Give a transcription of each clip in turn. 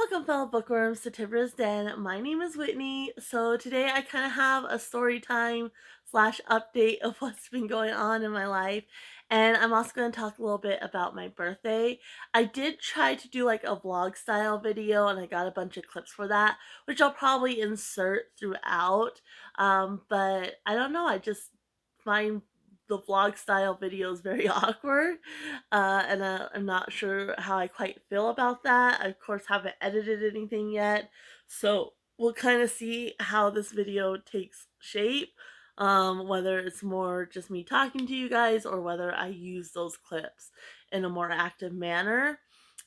Welcome, fellow bookworms, to Tibra's Den. My name is Whitney. So today I kind of have a story time slash update of what's been going on in my life. And I'm also going to talk a little bit about my birthday. I did try to do like a vlog style video and I got a bunch of clips for that, which I'll probably insert throughout. But I don't know, I just find the vlog style videos very awkward, and I'm not sure how I quite feel about that. I, of course, haven't edited anything yet, so we'll kind of see how this video takes shape, whether it's more just me talking to you guys or whether I use those clips in a more active manner.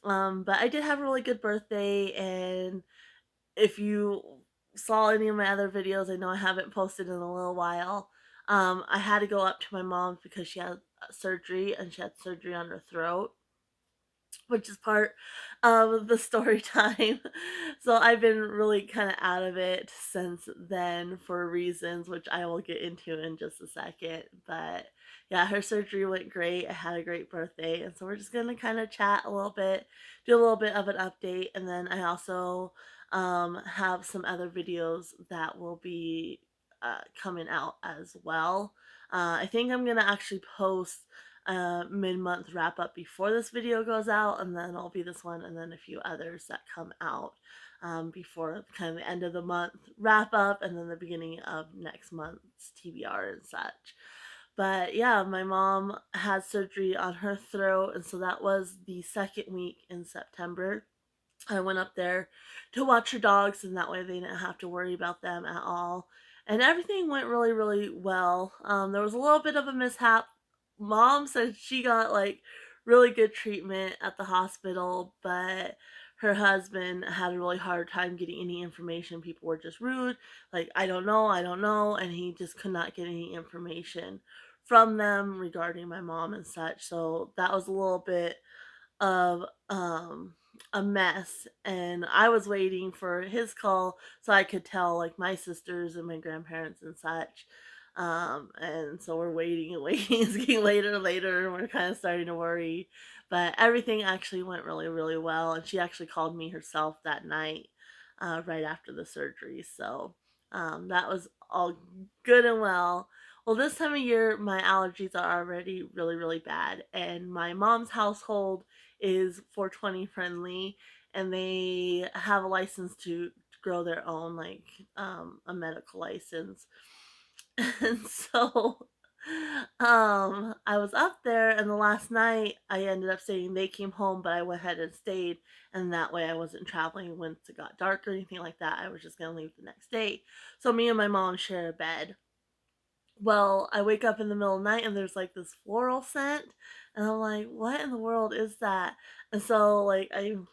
But I did have a really good birthday, and if you saw any of my other videos, I know I haven't posted in a little while. I had to go up to my mom's because she had surgery and she had surgery on her throat, which is part of the story time. So I've been really kind of out of it since then for reasons which I will get into in just a second. But yeah, her surgery went great. I had a great birthday. And so we're just going to kind of chat a little bit, do a little bit of an update. And then I also have some other videos that will be coming out as well. I think I'm going to actually post mid-month wrap up before this video goes out, and then I'll be this one and then a few others that come out before kind of the end of the month wrap up and then the beginning of next month's TBR and such. But yeah, my mom had surgery on her throat, and so that was the second week in September. I went up there to watch her dogs, and that way they didn't have to worry about them at all. And everything went really, really well. There was a little bit of a mishap. Mom said she got like really good treatment at the hospital, but her husband had a really hard time getting any information. People were just rude, like, I don't know, and he just could not get any information from them regarding my mom and such. So that was a little bit of a mess, and I was waiting for his call so I could tell like my sisters and my grandparents and such. And so we're waiting and waiting. It's getting later and later, and we're kind of starting to worry. But everything actually went really, really well, and she actually called me herself that night, right after the surgery. So that was all good and well. Well, this time of year, my allergies are already really, really bad, and my mom's household is 420 friendly, and they have a license to grow their own, like a medical license. And so I was up there, and the last night I ended up staying. They came home, but I went ahead and stayed, and that way I wasn't traveling once it got dark or anything like that. I was just gonna leave the next day. So me and my mom share a bed. Well, I wake up in the middle of the night and there's like this floral scent, and I'm like, what in the world is that? And so like I'm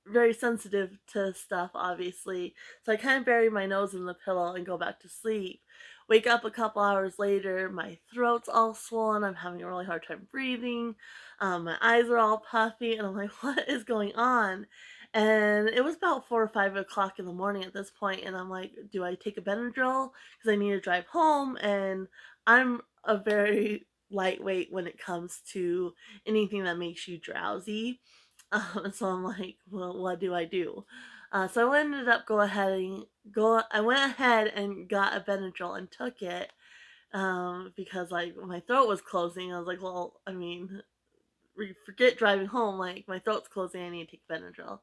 very sensitive to stuff, obviously. So I kind of bury my nose in the pillow and go back to sleep. Wake up a couple hours later, my throat's all swollen. I'm having a really hard time breathing. My eyes are all puffy, and I'm like, what is going on? And it was about 4 or 5 o'clock in the morning at this point, and I'm like, do I take a Benadryl? Because I need to drive home, and I'm a very lightweight when it comes to anything that makes you drowsy. So I'm like, well, what do I do? So I ended up go ahead and go. I went ahead and got a Benadryl and took it, because like my throat was closing. I was like, well, I mean, forget driving home. Like my throat's closing. I need to take Benadryl.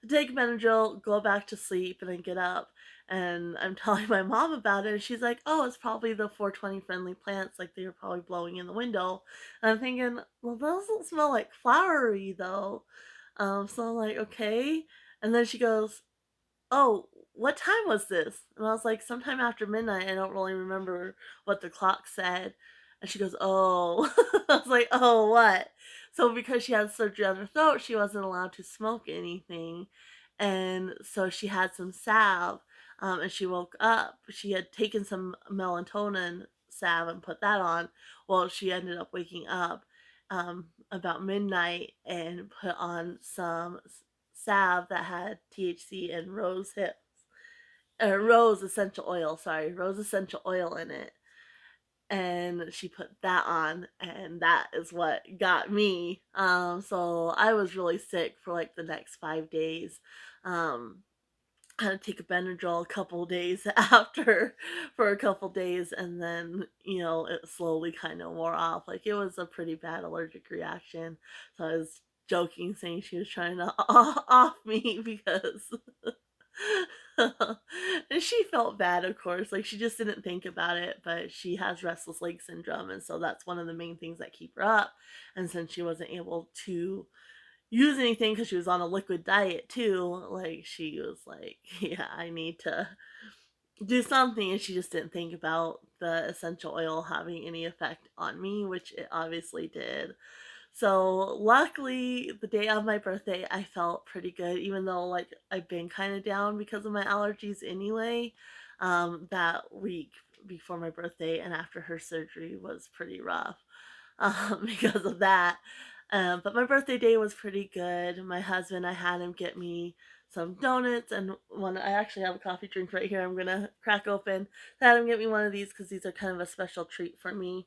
To take Benadryl, go back to sleep, and then get up. And I'm telling my mom about it, and she's like, "Oh, it's probably the 420 friendly plants. Like they were probably blowing in the window." And I'm thinking, well, those don't smell like flowery though. So I'm like, okay. And then she goes, oh, what time was this? And I was like, sometime after midnight. I don't really remember what the clock said. And she goes, oh. I was like, oh, what? So because she had surgery on her throat, she wasn't allowed to smoke anything. And so she had some salve, and she woke up. She had taken some melatonin salve and put that on. Well, she ended up waking up about midnight and put on some salve that had THC and rose hips, rose essential oil, sorry, rose essential oil in it. and she put that on, and that is what got me. So I was really sick for like the next 5 days. Um, I had to take a Benadryl a couple days after for a couple days, and then it slowly kind of wore off. Like it was a pretty bad allergic reaction. So I was joking, saying she was trying to off me because and she felt bad, of course. Like she just didn't think about it, but she has restless leg syndrome, and so that's one of the main things that keep her up. And since she wasn't able to use anything because she was on a liquid diet too, like she was like, "Yeah, I need to do something," and she just didn't think about the essential oil having any effect on me, which it obviously did. So luckily, the day of my birthday, I felt pretty good, even though like I've been kind of down because of my allergies anyway. That week before my birthday and after her surgery was pretty rough because of that. But my birthday day was pretty good. My husband, I had him get me some donuts, and one I actually have a coffee drink right here. I'm gonna crack open. I had him get me one of these because these are kind of a special treat for me.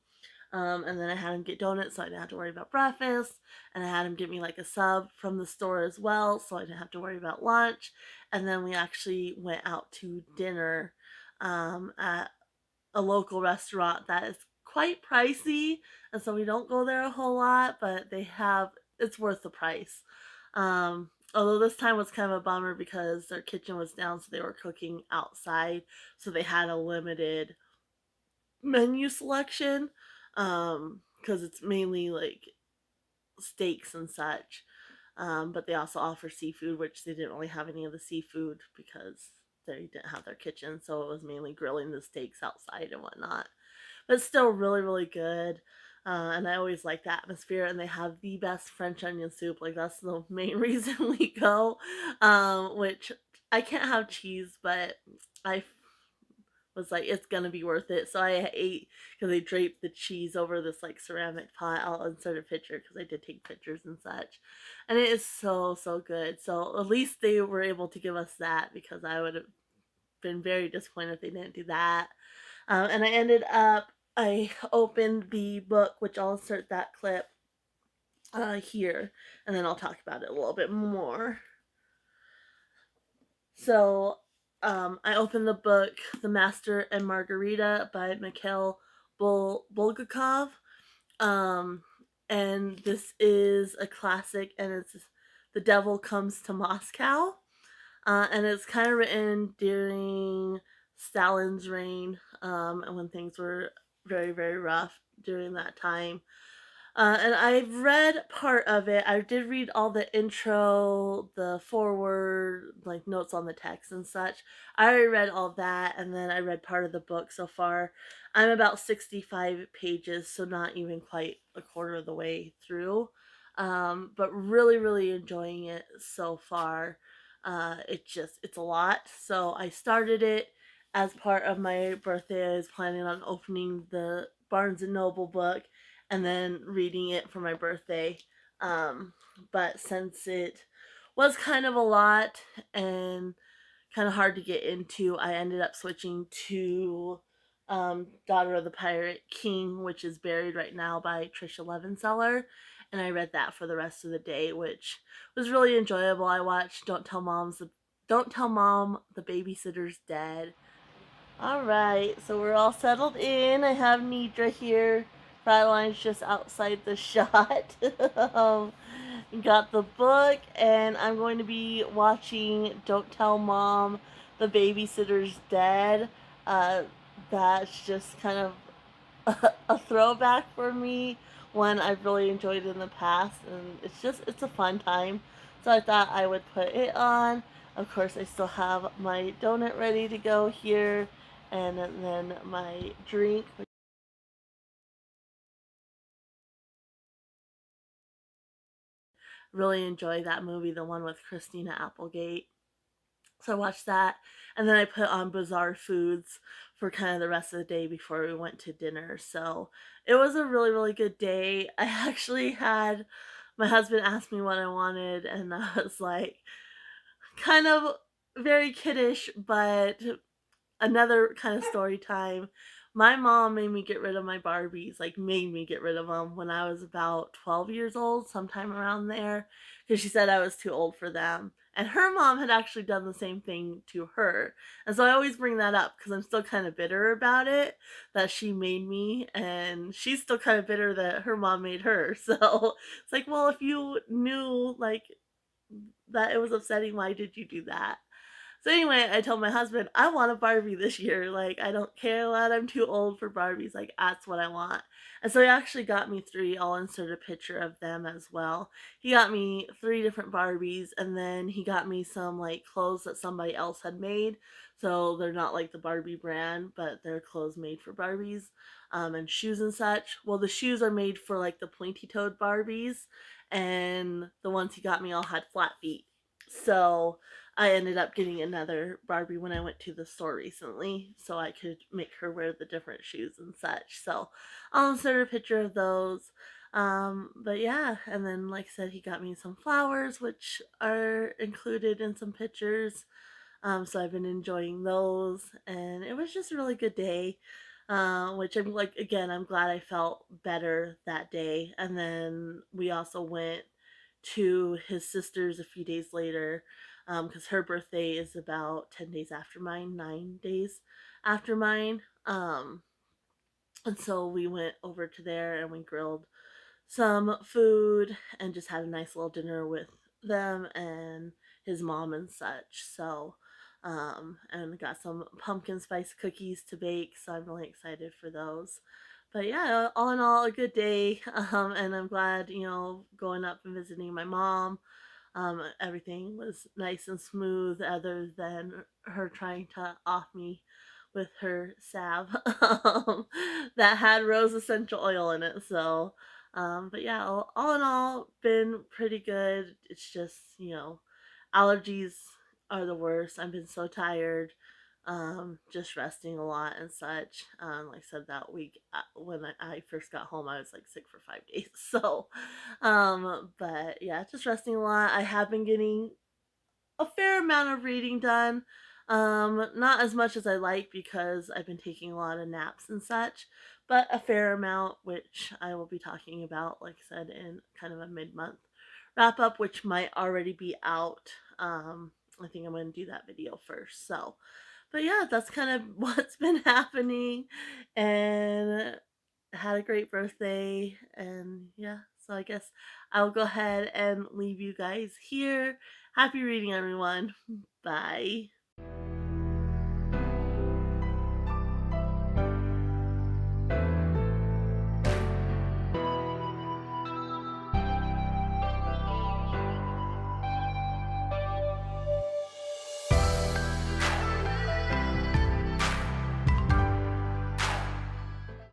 And then I had him get donuts so I didn't have to worry about breakfast. And I had him get me like a sub from the store as well so I didn't have to worry about lunch. And then we actually went out to dinner at a local restaurant that is quite pricey. And so we don't go there a whole lot, but it's worth the price. Although this time was kind of a bummer because their kitchen was down, so they were cooking outside. So they had a limited menu selection because it's mainly like steaks and such. But they also offer seafood, which they didn't really have any of the seafood because they didn't have their kitchen, so it was mainly grilling the steaks outside and whatnot. But it's still really, really good. And I always like the atmosphere, and they have the best French onion soup. Like that's the main reason we go. Which I can't have cheese, but I was like, it's gonna be worth it. So I ate because they draped the cheese over this like ceramic pot. I'll insert a picture because I did take pictures and such, and it is so so good. So at least they were able to give us that because I would have been very disappointed if they didn't do that. And I opened the book, which I'll insert that clip here, and then I'll talk about it a little bit more. So I opened the book, The Master and Margarita by Mikhail Bulgakov. Um, and this is a classic, and it's The Devil Comes to Moscow. And it's kind of written during Stalin's reign, and when things were very, very rough during that time. And I've read part of it. I did read all the intro, the forward, like notes on the text and such. I already read all that, and then I read part of the book so far. I'm about 65 pages, so not even quite a quarter of the way through. But really, really enjoying it so far. It's a lot. So I started it as part of my birthday. I was planning on opening the Barnes and Noble book and then reading it for my birthday. Um, but since it was kind of a lot and kind of hard to get into, I ended up switching to Daughter of the Pirate King, which is buried right now by Tricia Levenseller. And I read that for the rest of the day, which was really enjoyable. I watched Don't Tell Mom the Babysitter's Dead. All right, so we're all settled in. I have Nidra here. Fratline's just outside the shot. Got the book, and I'm going to be watching Don't Tell Mom the Babysitter's Dead. Uh, that's just kind of a throwback for me, one I've really enjoyed in the past, and it's a fun time. So I thought I would put it on. Of course, I still have my donut ready to go here, and then my drink. Really enjoy that movie, the one with Christina Applegate. So I watched that, and then I put on Bizarre Foods for kind of the rest of the day before we went to dinner. So it was a really, really good day. I actually had my husband ask me what I wanted, and I was like, kind of very kiddish, but another kind of story time My mom made me get rid of my Barbies, like made me get rid of them when I was about 12 years old, sometime around there, because she said I was too old for them. And her mom had actually done the same thing to her. And so I always bring that up because I'm still kind of bitter about it that she made me, and she's still kind of bitter that her mom made her. So it's like, well, if you knew like that it was upsetting, why did you do that? So anyway, I told my husband, I want a Barbie this year. Like, I don't care that I'm too old for Barbies. Like, that's what I want. And so he actually got me three. I'll insert a picture of them as well. He got me three different Barbies, and then he got me some like clothes that somebody else had made. So they're not like the Barbie brand, but they're clothes made for Barbies, and shoes and such. Well, the shoes are made for like the pointy toed Barbies, and the ones he got me all had flat feet. So I ended up getting another Barbie when I went to the store recently so I could make her wear the different shoes and such. So I'll insert a picture of those. But yeah, and then like I said, he got me some flowers, which are included in some pictures. So I've been enjoying those, and it was just a really good day. Which I'm like, again, I'm glad I felt better that day. And then we also went to his sister's a few days later, because her birthday is about 10 days after mine, 9 days after mine. And so we went over to there and we grilled some food and just had a nice little dinner with them and his mom and such. So, and got some pumpkin spice cookies to bake. So I'm really excited for those. But yeah, all in all, a good day. And I'm glad, going up and visiting my mom. Everything was nice and smooth, other than her trying to off me with her salve that had rose essential oil in it. So, but yeah, all in all, been pretty good. It's just, allergies are the worst. I've been so tired, just resting a lot and such. Like I said, that week when I first got home, I was like sick for 5 days. So, but yeah, just resting a lot. I have been getting a fair amount of reading done. Not as much as I like because I've been taking a lot of naps and such, but a fair amount, which I will be talking about, like I said, in kind of a mid-month wrap up, which might already be out. I think I'm going to do that video first. So, but yeah, that's kind of what's been happening, and had a great birthday, and yeah, so I guess I'll go ahead and leave you guys here. Happy reading, everyone. Bye.